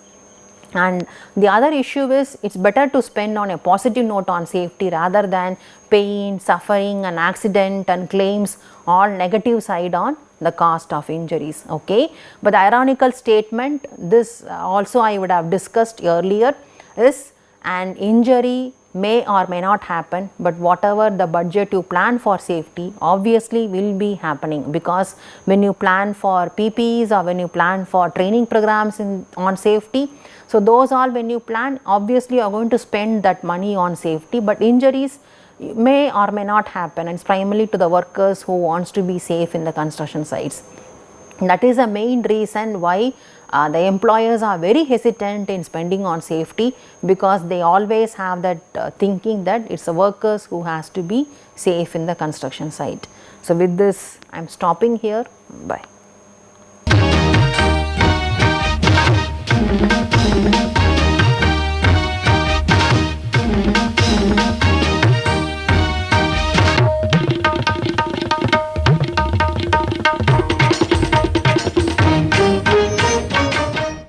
And the other issue is, it's better to spend on a positive note on safety rather than pain, suffering and accident and claims, all negative side on the cost of injuries. Okay. But the ironical statement, this also I would have discussed earlier, is an injury may or may not happen, but whatever the budget you plan for safety obviously will be happening, because when you plan for PPEs or when you plan for training programs on safety, so those all when you plan, obviously you are going to spend that money on safety, but injuries may or may not happen, and it's primarily to the workers who wants to be safe in the construction sites. That is the main reason why the employers are very hesitant in spending on safety, because they always have that thinking that it's the workers who has to be safe in the construction site. So with this, I am stopping here. Bye.